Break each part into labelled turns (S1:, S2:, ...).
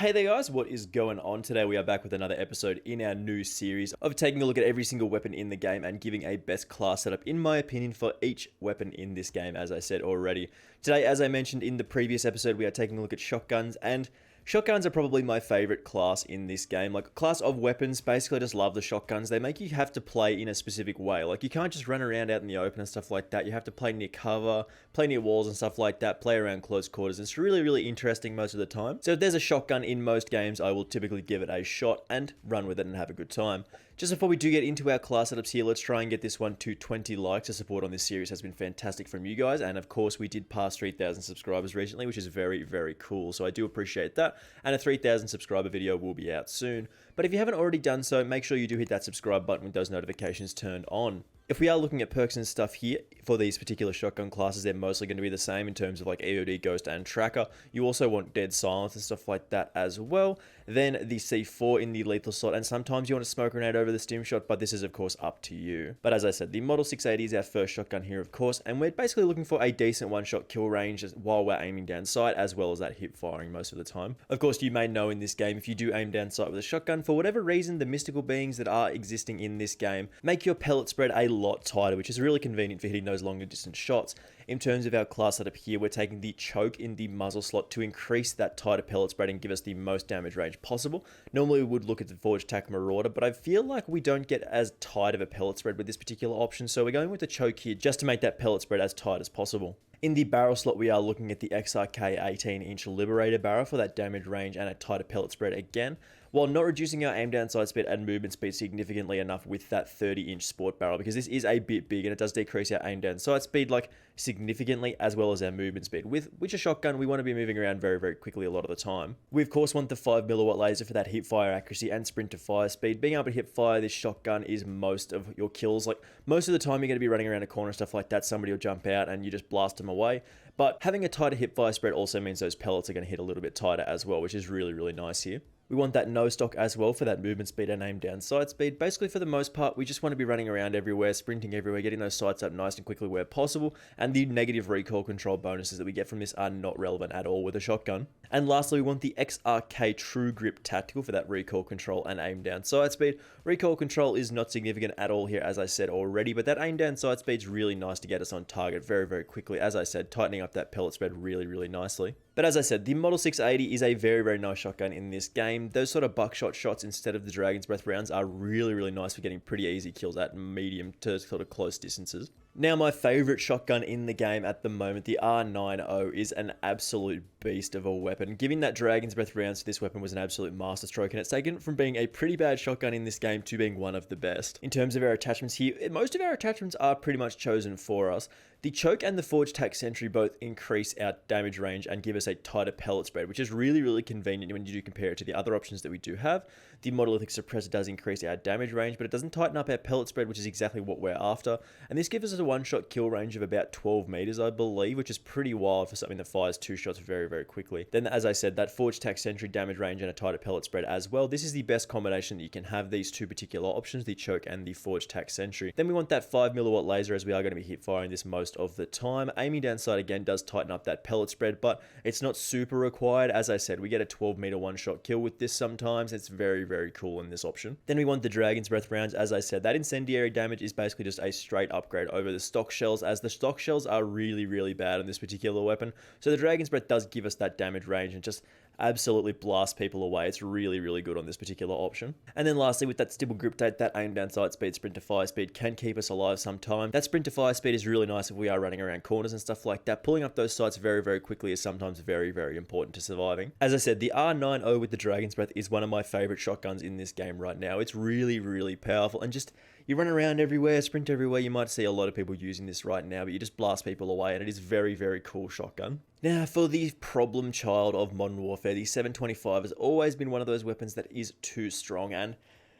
S1: Hey there guys, what is going on? Today we are back with another episode in our new series of taking a look at every single weapon in the game and giving a best class setup in my opinion for each weapon in this game, as I said already. Today, as I mentioned in the previous episode, we are taking a look at shotguns, and shotguns are probably my favorite class in this game. Like, class of weapons, basically I just love the shotguns. They make you have to play in a specific way. Like, you can't just run around out in the open and stuff like that. You have to play near cover, play near walls and stuff like that, play around close quarters. It's really, really interesting most of the time. So if there's a shotgun in most games, I will typically give it a shot and run with it and have a good time. Just before we do get into our class setups here, let's try and get this one to 20 likes. The support on this series has been fantastic from you guys, and of course we did pass 3,000 subscribers recently, which is very, very cool, so I do appreciate that, and a 3,000 subscriber video will be out soon. But if you haven't already done so, make sure you do hit that subscribe button with those notifications turned on. If we are looking at perks and stuff here for these particular shotgun classes, they're mostly going to be the same in terms of like EOD, Ghost, and Tracker. You also want Dead Silence and stuff like that as well. Then the C4 in the lethal slot, and sometimes you want to smoke grenade over the stim shot, but this is of course up to you. But as I said, the Model 680 is our first shotgun here of course, and we're basically looking for a decent one-shot kill range while we're aiming down sight, as well as that hip firing most of the time. Of course, you may know in this game, if you do aim down sight with a shotgun, for whatever reason, the mystical beings that are existing in this game make your pellet spread a lot tighter, which is really convenient for hitting those longer distance shots. In terms of our class setup here, we're taking the choke in the muzzle slot to increase that tighter pellet spread and give us the most damage range possible. Normally we would look at the Forged Tack Marauder, but I feel like we don't get as tight of a pellet spread with this particular option, so we're going with the choke here just to make that pellet spread as tight as possible. In the barrel slot, we are looking at the XRK 18-inch Liberator barrel for that damage range and a tighter pellet spread again, while not reducing our aim down sight speed and movement speed significantly enough with that 30-inch Sport barrel, because this is a bit big and it does decrease our aim down sight speed like significantly, as well as our movement speed. With which a shotgun, we want to be moving around very, very quickly a lot of the time. We of course want the 5mm laser for that hip fire accuracy and sprint to fire speed. Being able to hip fire this shotgun is most of your kills. Like, most of the time you're going to be running around a corner and stuff like that, somebody will jump out and you just blast them away. But having a tighter hip fire spread also means those pellets are going to hit a little bit tighter as well, which is really, really nice here. We want that no stock as well for that movement speed and aim down sight speed. Basically, for the most part, we just want to be running around everywhere, sprinting everywhere, getting those sights up nice and quickly where possible, and the negative recoil control bonuses that we get from this are not relevant at all with a shotgun. And lastly, we want the XRK True Grip Tactical for that recoil control and aim down sight speed. Recoil control is not significant at all here, as I said already, but that aim down sight speed is really nice to get us on target very, very quickly. As I said, tightening up that pellet spread really, really nicely. But as I said, the Model 680 is a very, very nice shotgun in this game. Those sort of buckshot shots instead of the Dragon's Breath rounds are really, really nice for getting pretty easy kills at medium to sort of close distances. Now, my favorite shotgun in the game at the moment, the R90, is an absolute beast of a weapon. Giving that Dragon's Breath rounds to this weapon was an absolute masterstroke, and it's taken from being a pretty bad shotgun in this game to being one of the best. In terms of our attachments here, most of our attachments are pretty much chosen for us. The choke and the Forged Tack Sentry both increase our damage range and give us a tighter pellet spread, which is really, really convenient when you do compare it to the other options that we do have. The Monolithic Suppressor does increase our damage range, but it doesn't tighten up our pellet spread, which is exactly what we're after. And this gives us a one-shot kill range of about 12 meters, I believe, which is pretty wild for something that fires two shots very, very quickly. Then, as I said, that Forged Tack Sentry damage range and a tighter pellet spread as well. This is the best combination that you can have, these two particular options, the choke and the Forged Tack Sentry. Then we want that 5mm laser, as we are going to be hip firing this most of the time. Aiming down sight again does tighten up that pellet spread, but it's not super required. As I said, we get a 12-meter one-shot kill with this sometimes. It's very, very cool in this option. Then we want the Dragon's Breath rounds. As I said, that incendiary damage is basically just a straight upgrade over the stock shells, as the stock shells are really, really bad on this particular weapon. So the Dragon's Breath does give us that damage range and just absolutely blast people away. It's really, really good on this particular option. And then lastly, with that Stibble Grip Date, that aim down sight speed, sprint to fire speed can keep us alive sometime. That sprint to fire speed is really nice if we are running around corners and stuff like that. Pulling up those sights very, very quickly is sometimes very, very important to surviving. As I said, the R90 with the Dragon's Breath is one of my favorite shotguns in this game right now. It's really, really powerful, and just, you run around everywhere, sprint everywhere. You might see a lot of people using this right now, but you just blast people away, and it is very, very cool shotgun. Now, for the problem child of Modern Warfare, the 725 has always been one of those weapons that is too strong, and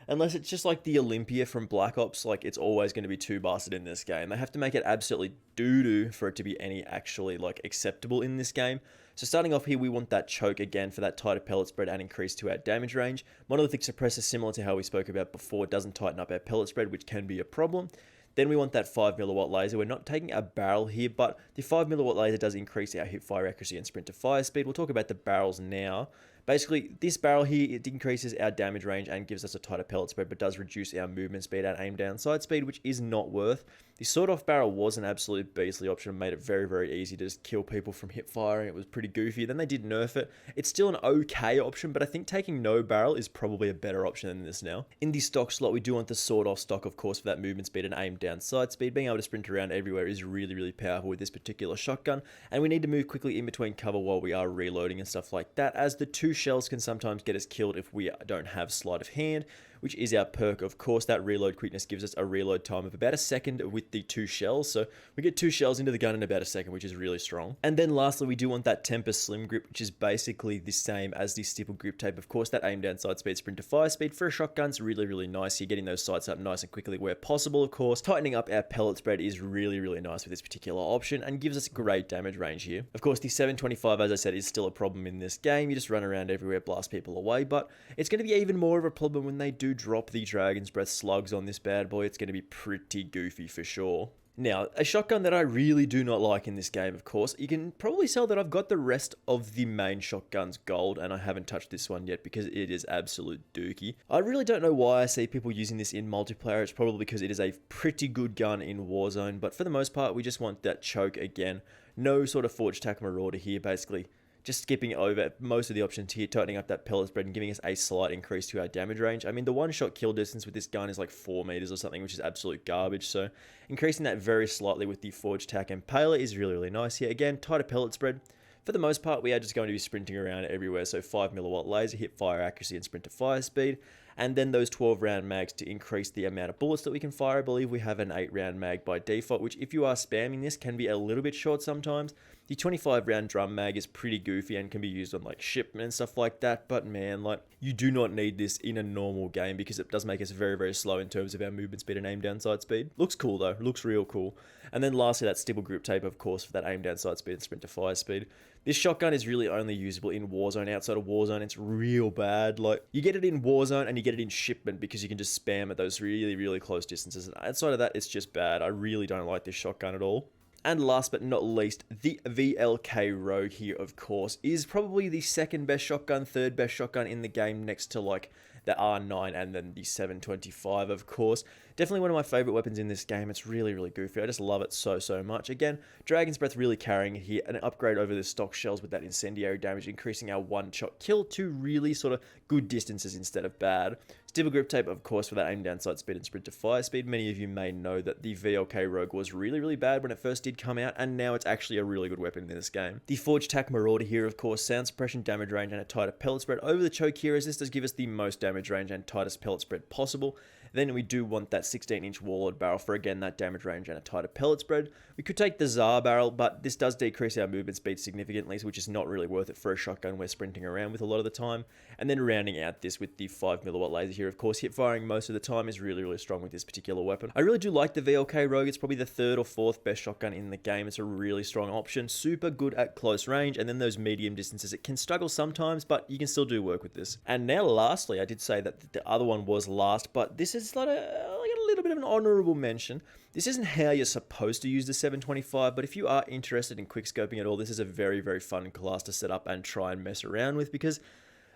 S1: unless it's just like the Olympia from Black Ops, like, it's always going to be too bastard in this game. They have to make it absolutely doo-doo for it to be any actually like acceptable in this game. So starting off here, we want that choke again for that tighter pellet spread and increase to our damage range. Monolithic Suppressor, similar to how we spoke about before, doesn't tighten up our pellet spread, which can be a problem. Then we want that 5mm laser. We're not taking a barrel here, but the 5mm laser does increase our hip fire accuracy and sprint to fire speed. We'll talk about the barrels now. Basically, this barrel here, it increases our damage range and gives us a tighter pellet spread, but does reduce our movement speed and aim down sight speed, which is not worth. The sawed-off barrel was an absolute beastly option and made it very, very easy to just kill people from hip firing. It was pretty goofy. Then they did nerf it. It's still an okay option, but I think taking no barrel is probably a better option than this now. In the stock slot, we do want the sawed-off stock, of course, for that movement speed and aim down sight speed. Being able to sprint around everywhere is really, really powerful with this particular shotgun, and we need to move quickly in between cover while we are reloading and stuff like that, as the 2 shells can sometimes get us killed if we don't have sleight of hand, which is our perk. Of course, that reload quickness gives us a reload time of about a second with the 2 shells, so we get 2 shells into the gun in about a second, which is really strong. And then lastly, we do want that Tempest Slim Grip, which is basically the same as the Stipple Grip Tape. Of course, that aim down sight speed, sprint to fire speed for a shotgun's really, really nice. You're getting those sights up nice and quickly where possible, of course. Tightening up our pellet spread is really, really nice with this particular option and gives us great damage range here. Of course, the 725, as I said, is still a problem in this game. You just run around everywhere, blast people away, but it's going to be even more of a problem when they do drop the Dragon's Breath slugs on this bad boy. It's going to be pretty goofy for sure. Now, a shotgun that I really do not like in this game, of course, you can probably tell that I've got the rest of the main shotguns gold, and I haven't touched this one yet because it is absolute dookie. I really don't know why I see people using this in multiplayer. It's probably because it is a pretty good gun in Warzone, but for the most part, we just want that choke again. No sort of Forged Tack Marauder here, basically. Just skipping over most of the options here, tightening up that pellet spread and giving us a slight increase to our damage range. I mean, the one-shot kill distance with this gun is like 4 meters or something, which is absolute garbage. So increasing that very slightly with the Forged Tack Impaler is really, really nice here. Again, tighter pellet spread. For the most part, we are just going to be sprinting around everywhere. So 5mm laser, hip fire accuracy, and sprint to fire speed. And then those 12-round mags to increase the amount of bullets that we can fire. I believe we have an 8-round mag by default, which if you are spamming this can be a little bit short sometimes. The 25-round drum mag is pretty goofy and can be used on like shipment and stuff like that, but man, like, you do not need this in a normal game because it does make us very, very slow in terms of our movement speed and aim down sight speed. Looks cool though, looks real cool. And then lastly, that Stipple Grip Tape, of course, for that aim down sight speed and sprint to fire speed. This shotgun is really only usable in Warzone. Outside of Warzone, it's real bad. Like, you get it in Warzone and you get it in shipment because you can just spam at those really, really close distances. And outside of that, it's just bad. I really don't like this shotgun at all. And last but not least, the VLK Rogue here, of course, is probably the second best shotgun, third best shotgun in the game next to like the R9 and then the 725, of course. Definitely one of my favorite weapons in this game. It's really, really goofy. I just love it so, so much. Again, Dragon's Breath really carrying it here. An upgrade over the stock shells with that incendiary damage, increasing our one-shot kill to really sort of good distances instead of bad. Stipple Grip Tape, of course, for that aim down sight speed and sprint to fire speed. Many of you may know that the VLK Rogue was really, really bad when it first did come out, and now it's actually a really good weapon in this game. The Forged Tack Marauder here, of course, sound suppression, damage range, and a tighter pellet spread over the choke here, as this does give us the most damage range and tightest pellet spread possible. Then we do want that 16-inch Warlord barrel for, again, that damage range and a tighter pellet spread. We could take the Tsar barrel, but this does decrease our movement speed significantly, which is not really worth it for a shotgun we're sprinting around with a lot of the time. And then rounding out this with the 5mm laser here, of course, hip firing most of the time is really, really strong with this particular weapon. I really do like the VLK Rogue. It's probably the third or fourth best shotgun in the game. It's a really strong option, super good at close range, and then those medium distances. It can struggle sometimes, but you can still do work with this. And now lastly, I did say that the other one was last, but this is like a little bit of an honorable mention. This isn't how you're supposed to use the 725, but if you are interested in quickscoping at all, this is a very, very fun class to set up and try and mess around with because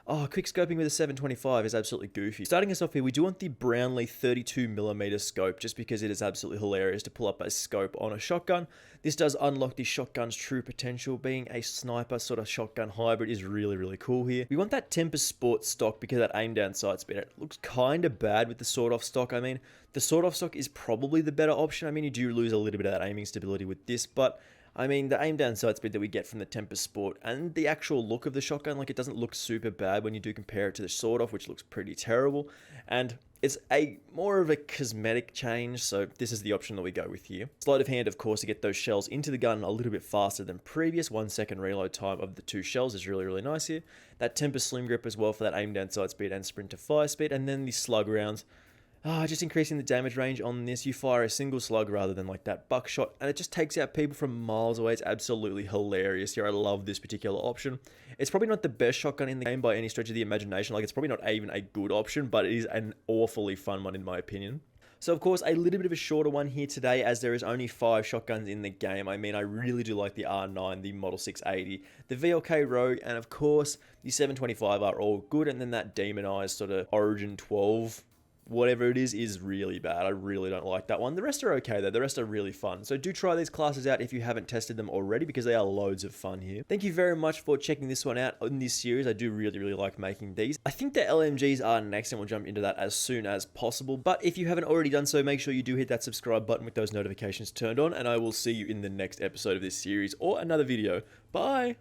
S1: quickscoping with a 725 is absolutely goofy. Starting us off here, we do want the Brownlee 32mm scope just because it is absolutely hilarious to pull up a scope on a shotgun. This does unlock the shotgun's true potential. Being a sniper sort of shotgun hybrid is really, really cool here. We want that Tempest Sport stock because that aim down sight speed. It looks kind of bad with the sawed-off stock. I mean, the sawed-off stock is probably the better option. I mean, you do lose a little bit of that aiming stability with this, but I mean, the aim down sight speed that we get from the Tempest Sport and the actual look of the shotgun, like, it doesn't look super bad when you do compare it to the sawed-off, which looks pretty terrible. And it's a more of a cosmetic change, so this is the option that we go with here. Sleight of hand, of course, to get those shells into the gun a little bit faster than previous. 1 second reload time of the 2 shells is really, really nice here. That Tempest Slim Grip as well for that aim down sight speed and sprint to fire speed. And then the slug rounds. Just increasing the damage range on this. You fire a single slug rather than like that buckshot, and it just takes out people from miles away. It's absolutely hilarious here. I love this particular option. It's probably not the best shotgun in the game by any stretch of the imagination. Like, it's probably not even a good option, but it is an awfully fun one in my opinion. So of course, a little bit of a shorter one here today as there is only 5 shotguns in the game. I mean, I really do like the R9, the Model 680, the VLK Rogue, and of course, the 725 are all good, and then that demonized sort of Origin 12, whatever it is really bad. I really don't like that one. The rest are okay though. The rest are really fun. So do try these classes out if you haven't tested them already, because they are loads of fun here. Thank you very much for checking this one out in this series. I do really like making these. I think the LMGs are next, and we'll jump into that as soon as possible. But if you haven't already done so, make sure you do hit that subscribe button with those notifications turned on, and I will see you in the next episode of this series or another video. Bye!